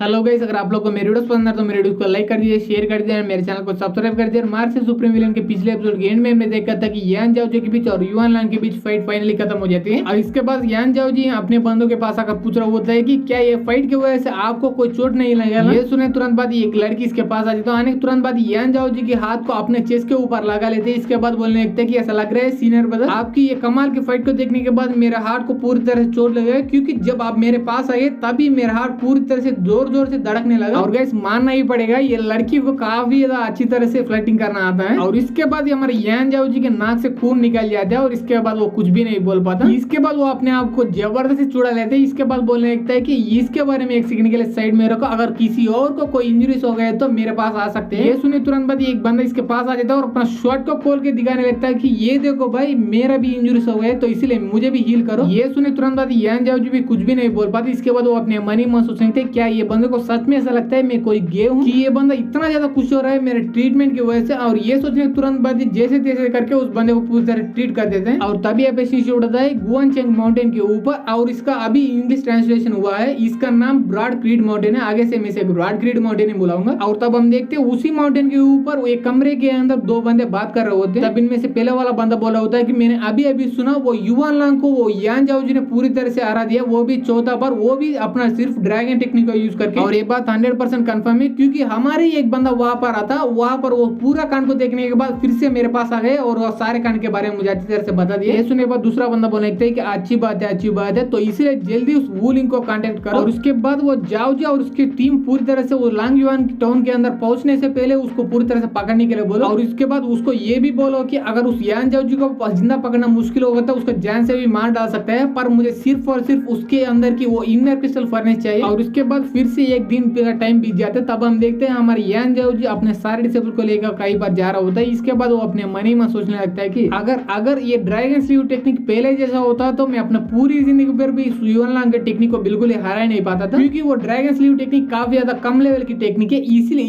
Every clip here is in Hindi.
हेलो गाइस, अगर आप लोग को मेरे वीडियोस पसंद है तो मेरे वीडियो को लाइक कर दीजिए, शेयर कर दीजिए, मेरे चैनल को सब्सक्राइब कर दीजिए। मार्क से सुप्रीम विलेन के पिछले एपिसोड के एंड में हमने देखा था कि यान जाओ जी के बीच और युआन लांग के बीच फाइट फाइनली खत्म हो जाती है। और इसके बाद यान जाओ जी अपने बंदों के पास आकर पूछ रहा होता है कि क्या ये फाइट की वजह से आपको कोई चोट नहीं लगेगा। ये सुने तुरंत बाद एक लड़की इसके पास आ जाती है। आने के तुरंत बाद यान जाओ जी के हाथ को अपने चेस्ट के ऊपर लगा लेते हैं। इसके बाद बोलने लगते हैं कि ऐसा लग रहा है सीनियर ब्रदर, आपकी ये कमाल की फाइट को देखने के बाद मेरे हार्ट को पूरी तरह से चोट लगेगा, क्योंकि जब आप मेरे पास आए तभी मेरा हार्ट पूरी तरह से जोर जोर से धड़कने लगा। और गाइस मानना ही पड़ेगा, ये लड़की को काफी ज्यादा अच्छी तरह से फ्लर्टिंग करना आता है। और इसके बाद ये हमारे यान जाओ जी के नाक से खून निकल जाता है और इसके बाद वो कुछ भी नहीं बोल पाता। इसके बाद वो अपने आप को जबरदस्ती चुड़ा लेते हैं। इसके बाद बोलने लगता है कि इसके बारे में एक सेकंड के लिए साइड में रखो, अगर किसी और को कोई इंजरीज हो गए तो मेरे पास आ सकते हैं। ये सुने तुरंत बाद एक बंदा इसके पास आ जाता है और अपना शॉट को खोल के दिखाने लगता है कि ये देखो भाई, मेरा भी इंजरीज हो गए तो इसलिए मुझे भी हील करो। ये सुने तुरंत बाद यान जाओ जी भी कुछ भी नहीं बोल पाती। इसके बाद वो अपने मन ही मन सोचने लगते क्या ये बंदे को सच में ऐसा लगता है मैं कोई गे हूँ कि ये बंदा इतना ज्यादा खुश हो रहा है मेरे ट्रीटमेंट की वजह से। और ये सोचने तुरंत बाद जैसे तैसे करके उस बंदे को पूरी तरह ट्रीट कर देते हैं। और तभी अब शीशे उड़ता है गुआनचेंग माउंटेन के ऊपर, और इसका अभी इंग्लिश ट्रांसलेशन हुआ है। इसका नाम ब्रॉड क्रीड माउंटेन है, आगे से मैं इसे ब्रॉड क्रीड माउंटेन ही बुलाऊंगा। और तब हम देखते हैं उसी माउंटेन के ऊपर एक कमरे के अंदर दो बंदे बात कर रहे होते हैं। तब इनमें से पहले वाला बंदा बोला होता है कि मैंने अभी अभी सुना वो युआन लांग को वो यान जाओ जी ने पूरी तरह से हरा दिया, वो भी चौथा बार, वो भी अपना सिर्फ ड्रैगन टेक्निक का यूज करके। और ये बात 100% कंफर्म है, क्योंकि हमारे एक बंदा वहां पर आता, वहां पर वो पूरा कांड को देखने के बाद फिर से मेरे पास आ गए और वो सारे कांड के बारे में मुझे अच्छी तरह से बता दिया। ये सुनने के बाद दूसरा बंदा बोलने लगता है कि अच्छी बात है, तो इसलिए जल्दी उस वूलिंग को कांटेक्ट करो। और उसके बाद वो जाओ जी और उसकी टीम पूरी तरह से वो लांग युआन टाउन के अंदर पहुंचने से पहले उसको पूरी तरह से पकड़ने के लिए बोलो। और उसके बाद उसको ये भी बोलो कि अगर उस यान जाओ जी को जिंदा पकड़ना मुश्किल होगा तो उसको जान से भी मार डाल सकता है, पर मुझे सिर्फ और सिर्फ उसके अंदर की वो इनर क्रिस्टल फर्नेस चाहिए। और उसके बाद फिर से एक दिन का टाइम बीत जाता है। तब हम देखते हैं हमारे यान जाओ जी अपने सारे डिसेबल को लेकर कई बार जा रहा होता है। इसके बाद वो अपने मन ही में सोचने लगता है कि अगर ये ड्रैगन स्लीव टेक्निक पहले जैसा होता तो मैं अपना पूरी जिंदगी पर भी युआन लांग के टेक्निक को बिल्कुल हरा नहीं पाता था, क्योंकि वो ड्रैगन स्लीव टेक्निक काफी ज्यादा कम लेवल की टेक्निक है।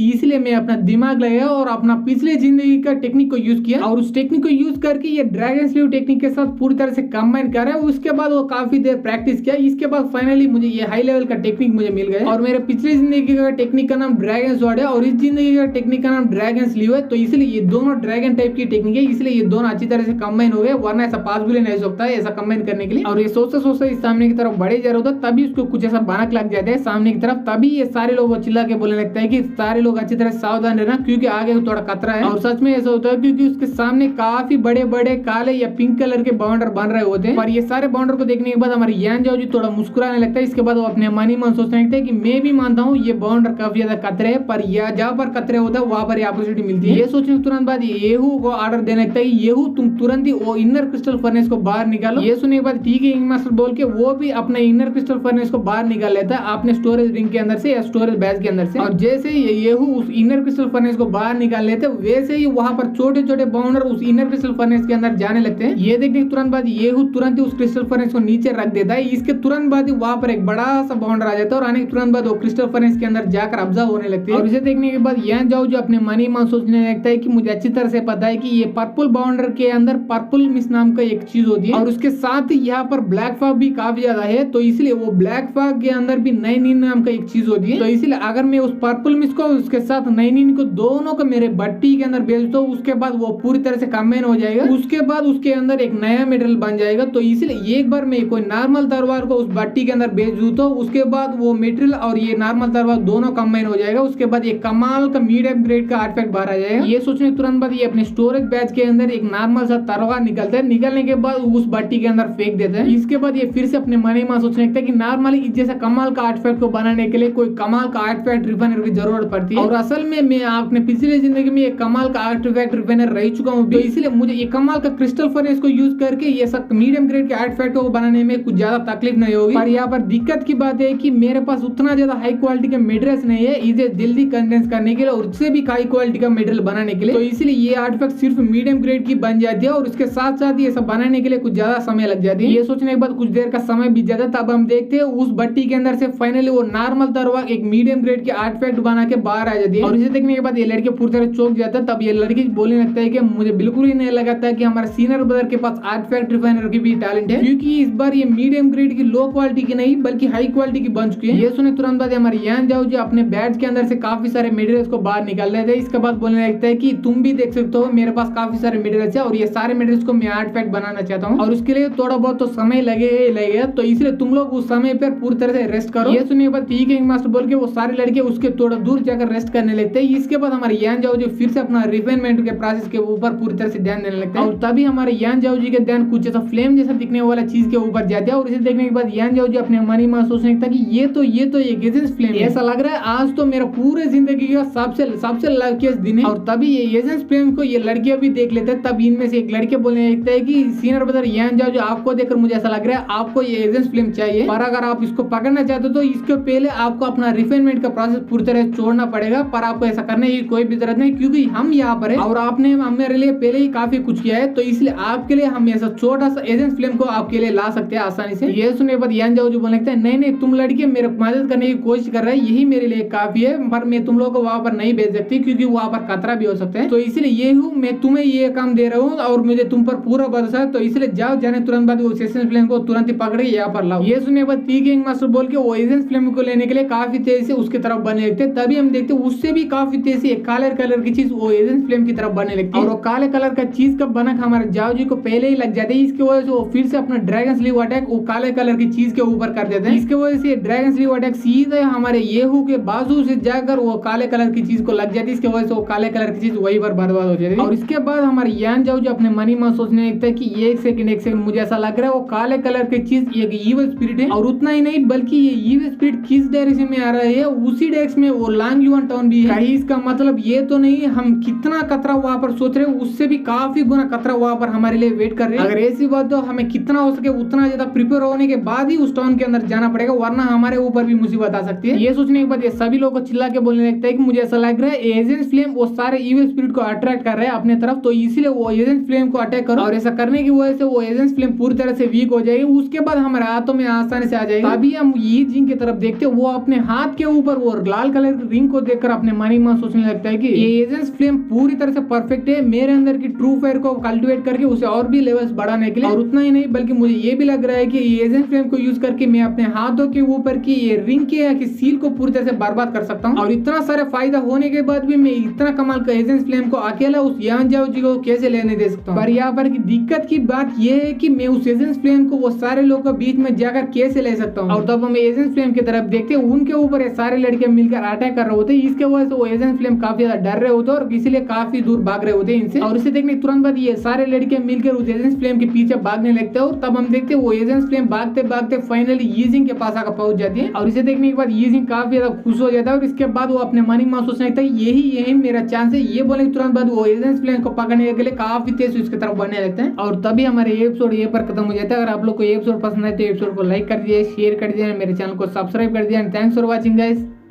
इसलिए मैं अपना दिमाग लगाया और अपना पिछले जिंदगी का टेक्निक को यूज किया और उस टेक्निक को यूज करके ये ड्रैगन स्लीव टेक्निक के साथ पूरी तरह से कंबाइन कर रहा है। उसके बाद वो काफी देर प्रैक्टिस किया। इसके बाद फाइनली मुझे ये हाई लेवल का टेक्निक मुझे मिल गया। और मेरे पिछले जिंदगी का टेक्निक का नाम ड्रैगन स्वॉर्ड है और इस जिंदगी का टेक्निक का नाम ड्रैगन स्लीव है। तो इसलिए ये दोनों ड्रैगन टाइप की टेक्निक है, इसलिए ये दोनों अच्छी तरह से कंबाइन हो गए, वरना ऐसा पॉसिबल नहीं सकता है ऐसा कंबाइन करने के लिए। और ये सोचते इस सामने की तरफ बढ़े जा रहा होता, तभी उसको कुछ ऐसा भनक लग जाता है सामने की तरफ। तभी ये सारे लोग चिल्ला के बोलने लगता है कि सारे लोग अच्छी तरह सावधान रहना, क्योंकि आगे थोड़ा खतरा है। और सच में ऐसा होता है, क्योंकि उसके सामने काफी बड़े बड़े काले या पिंक कलर के बाउंडर बन रहे होते हैं। पर ये सारे बाउंडर को देखने के बाद हमारे यान जाओ जी थोड़ा मुस्कुराने लगता है। इसके बाद वो अपने मन ही मन सोचने लगता है कि मैं भी मानता हूँ ये बाउंडर काफी ज्यादा खतरे है, पर जहाँ पर खतरे होता है वहां पर अपॉर्चुनिटी मिलती है। ये सोचने के तुरंत बाद येहू को ऑर्डर देने लगता है, येहू तुम तुरंत ही वो इनर क्रिस्टल फर्नेस को बाहर निकालो। ये सुनने के बाद ठीक है मास्टर बोल के वो भी अपने इनर क्रिस्टल फर्नेस को बाहर निकाल लेता है अपने स्टोरेज रिंग के अंदर से या स्टोरेज बैग के अंदर से। और जैसे येहू उस इनर क्रिस्टल फर्नेस को बाहर निकाल लेते हैं, वैसे ही वहां पर छोटे छोटे बाउंडर उस इनर क्रिस्टल फर्नेस के अंदर जाने लगते हैं। ये देखने के तुरंत बाद येहू तुरंत ही उस क्रिस्टल फर्नेस को नीचे रख देता है। इसके तुरंत बाद ही वहां पर एक बड़ा सा बाउंडर आ जाता है और आने के तुरंत बाद वो क्रिस्टल फर्नेस के अंदर जाकर ऑब्जर्व होने लगते हैं। और इसे देखने के बाद यान जाओ जो अपने मन ही मन सोचने लगता है कि मुझे अच्छी तरह से पता है कि ये पर्पल बाउंडर के अंदर पर्पल मिस नाम का एक चीज होती है, और उसके साथ ही यहाँ पर ब्लैक फॉग भी काफी ज्यादा है। तो इसलिए वो ब्लैक फॉग के अंदर भी नाइनिन नाम का एक चीज होती है। तो इसलिए अगर मैं उस पर्पल मिस को उसके साथ नाइनिन को दोनों को मेरे भट्टी के अंदर भेज दो, उसके बाद वो पूरी तरह से कंबाइन हो जाएगा। उसके बाद उसके अंदर एक नया मेटेरियल बन जाएगा। तो इसलिए एक बार मैं कोई नॉर्मल तलवार को उस भट्टी के अंदर भेज दूं तो उसके बाद वो मेटेरियल और ये नॉर्मल तलवार दोनों कंबाइन हो जाएगा। उसके बाद एक कमाल का मीडियम ग्रेड का आर्टिफैक्ट बाहर आ जाएगा। ये सोचने तुरंत बाद ये अपने स्टोरेज बैग के अंदर एक नॉर्मल सा तलवार निकलता है। निकलने के बाद उस भट्टी के अंदर फेंक देते हैं। इसके बाद ये फिर से अपने मन ही मन सोचने लगता है कि नॉर्मली इस जैसा कमाल का आर्टिफैक्ट को बनाने के लिए कोई कमाल का आर्टिफैक्ट रिफाइनर की जरूरत पड़ती है। और असल में मैं अपने पिछले जिंदगी में एक कमाल का आर्टिफैक्ट रिफाइनर रह चुका हूँ, तो इसलिए मुझे ये कमाल का क्रिस्टल फर्नेस को यूज करके ये सब मीडियम ग्रेड के आर्टिफैक्ट को बनाने में कुछ ज्यादा तकलीफ नहीं होगी। पर यहाँ पर दिक्कत की बात है कि मेरे पास उतना ज्यादा हाई क्वालिटी का मटेरियल नहीं है इसे जल्दी कंडेंस करने के लिए और उससे भी हाई क्वालिटी का मटेरियल बनाने के लिए। तो इसलिए ये आर्टिफैक्ट सिर्फ मीडियम ग्रेड की बन जाती है और उसके साथ साथ ये सब बनाने के लिए कुछ ज्यादा समय लग जाती है। ये सोचने के बाद कुछ देर का समय बीत जाता है। तब हम देखते हैं उस भट्टी के अंदर से फाइनली वो नॉर्मल तलवार एक मीडियम ग्रेड के आर्टिफैक्ट बना के बाहर आ जाती है। और इसे देखने के बाद ये लड़के पूरी तरह चौंक जाता है। तब ये लड़की बोलने लगता है कि मुझे बिल्कुल ही नहीं लगा था कि हमारे सीनियर ब्रदर के पास आर्टिफैक्ट रिफाइनर की भी टैलेंट है, क्योंकि इस बार ये मीडियम ग्रेड की लो क्वालिटी की नहीं बल्कि हाई क्वालिटी की बन चुकी है। ये सुने तुरंत बाद हमारे यान जाओ जो अपने बैट के अंदर से काफी सारे मटेरियल्स को बाहर निकाल रहे थे। इसके बाद बोलने लगता है कि तुम भी देख सकते हो मेरे पास काफी सारे मटेरियल्स है और ये सारे मटेरियल्स को मैं आर्टिफैक्ट बनाना चाहता हूँ और उसके लिए थोड़ा बहुत तो समय लगेगा, तो इसलिए तुम लोग उस समय पर पूरी तरह से रेस्ट करो। ये सुनने के बाद ठीक है मास्टर बोल के वो सारे लड़के उसके थोड़ा दूर जाकर रेस्ट करने लगते हैं। इसके बाद हमारे यान जाओ जो फिर से अपना रिफाइनमेंट के प्रोसेस के ऊपर पूरी तरह से ध्यान देने लगता है और तभी हमारे यान जाओ जी के ध्यान कुछ ऐसा फ्लेम जैसा दिखने वाला चीज के ऊपर जाते हैं और इसे देखने के बाद यान जाओ जी अपने मनी में सोचने लगता है कि ये तो एक एजेंस फ्लेम, ऐसा लग रहा है आज तो मेरा पूरे जिंदगी का सबसे लकीस्ट दिन है। और तभी ये एजेंस फ्लेम को ये लड़कियां भी देख लेते हैं। तब इनमें से एक लड़के बोलने लगता है कि सीनियर ब्रदर यान जाओ जो आपको देखकर मुझे ऐसा लग रहा है आपको ये एजेंस फ्लेम चाहिए, पर अगर आप इसको पकड़ना चाहते हो तो इसके पहले आपको अपना रिफाइनमेंट का प्रोसेस पूरी तरह छोड़ना पड़ेगा, पर आपको ऐसा करने की कोई भी जरूरत नहीं क्योंकि हम यहाँ पर है और आपने हमारे लिए पहले ही काफी कुछ किया है, तो इसलिए आपके लिए हम ऐसा छोटा सा एजेंस फ्लेम को आपके लिए ला सकते हैं आसानी से। ये सुनने के बाद यान जाओ जो बोलने लगता है नहीं तुम लड़के मेरे मदद करने की कोशिश कर रहे हैं, यही मेरे लिए काफी है, पर मैं तुम लोगों को वहां पर नहीं भेज सकती क्योंकि वहां पर खतरा भी हो सकता है, तो इसलिए ये हूँ मैं तुम्हें ये काम दे रहा हूँ और मुझे तुम पर पूरा भरोसा है, तो इसलिए जाओ जाने तुरंत बाद उस एजेंस फ्लेम को तुरंत ही पकड़े यहाँ पर लाओ। ये सुनने के बाद ठीक है मास्टर बोल के वो एजेंस फ्लेम को लेने के लिए काफी तेजी से उसकी तरफ बढ़ने लगते हैं। तभी हम देखते हैं उससे भी काफी तेजी से एक काले कलर की चीज वो एजेंस फ्लेम की तरफ बढ़ने लगती है और वो काले कलर का चीज का बनक हमारे जाओ जी को पहले ही लग जाते हैं। इसकी वजह से वो फिर से अपना ड्रैगन स्लीव अटैक वो काले कलर की चीज के ऊपर कर देते हैं। इसकी वजह से ड्रैगन स्लीव अटैक सीधे हमारे येहू के बाजू से जाकर वो काले कलर की चीज को लग जाती है। इसकी वजह से वो काले कलर की चीज वही पर बर्बाद हो जाती है और इसके बाद हमारे यान जाओ जो अपने मनी में सोचने लगता है कि एक सेकंड मुझे ऐसा लग रहा है वो काले कलर की चीज एक ईवल स्पिरिट है और उतना ही नहीं बल्कि ये ईवल स्पिरिट किस डायरेक्शन में आ रहा है उसी डायरेक्शन में वो लांग युआन टाउन भी है। कहीं इसका मतलब ये तो नहीं हम कितना खतरा वहां पर सोच रहे हैं उससे भी काफी गुना खतरा वहां पर हमारे लिए वेट कर रहे हैं। अगर ऐसी बात तो हमें कितना हो सके उतना ज्यादा प्रिपेयर होने के बाद ही उस टाउन के अंदर जाना पड़ेगा वरना हमारे ऊपर भी मुसीबत आ सकती है। ये सोचने के बाद ये सभी लोग चिल्ला के बोलने लगता है कि मुझे ऐसा लग रहा है एजेंट फ्लेम वो सारे इविल स्पिरिट को अट्रैक्ट कर रहे हैं अपने तरफ, तो इसलिए वो एजेंट फ्लेम को अटैक करो और ऐसा करने की वजह से वो एजेंट फ्लेम पूरी तरह से वीक हो जाएगी, उसके बाद हमारे हाथों में आसानी से आ जाएगी। तभी हम ये जिंग की तरफ देखते वो अपने हाथ के ऊपर वो लाल कलर की रिंग को देखकर अपने मनी में सोचने लगता है कि ये एजेंट फ्लेम पूरी तरह से परफेक्ट है मेरे अंदर की ट्रू फायर को कल्टिवेट करके उसे और भी लेवल्स बढ़ाने के लिए, और उतना ही नहीं बल्कि मुझे ये भी लग रहा है कि एजेंट फ्लेम को यूज करके मैं अपने हाथों के ऊपर की ये रिंग के सील को पूरी तरह से बर्बाद कर सकता हूँ। और इतना सारा फायदा होने के बाद भी मैं इतना कमाल का एजेंट फ्लेम को अकेला उस यान जाओ जी को कैसे लेने दे सकता हूँ। पर यहाँ पर की दिक्कत की बात यह है कि मैं उस एजेंट फ्लेम को वो सारे लोगों के बीच में जाकर कैसे ले सकता हूँ। और तब हम एजेंट फ्लेम की तरफ देखते हैं उनके ऊपर सारे लड़के मिलकर अटैक कर रहे होते हैं, इसके वजह से वो एजेंट फ्लेम काफी ज्यादा डर रहे होते हैं और इसीलिए काफी दूर भाग रहे होते हैं इनसे। और इसे देखने तुरंत बाद ये सारे लड़के मिलकर उस एजेंट फ्लेम के पीछे भागने लगते हैं और तब हम देखते हैं वो एजेंट फ्लेम भागते भागते फाइनली यीजिंग के पास आकर पहुंच जाती है। और इसे देखने के बाद यीजिंग काफी ज्यादा खुश हो जाता है और इसके बाद वो अपने मनी में सोचने लगता है यही मेरा चांस है। ये बोले तुरंत बाद वो एजेंट फ्लेम को पकड़ने के लिए काफी तेज उसकी तरफ बढ़ने लगते हैं। और तभी हमारे एपिसोड ये पर खत्म हो जाता है। अगर आप लोग को एपिसोड पसंद है तो एपिसोड को लाइक कर दिए, शेयर कर दिया, मेरे चैनल को सब्सक्राइब कर दिया। Thanks for watching guys.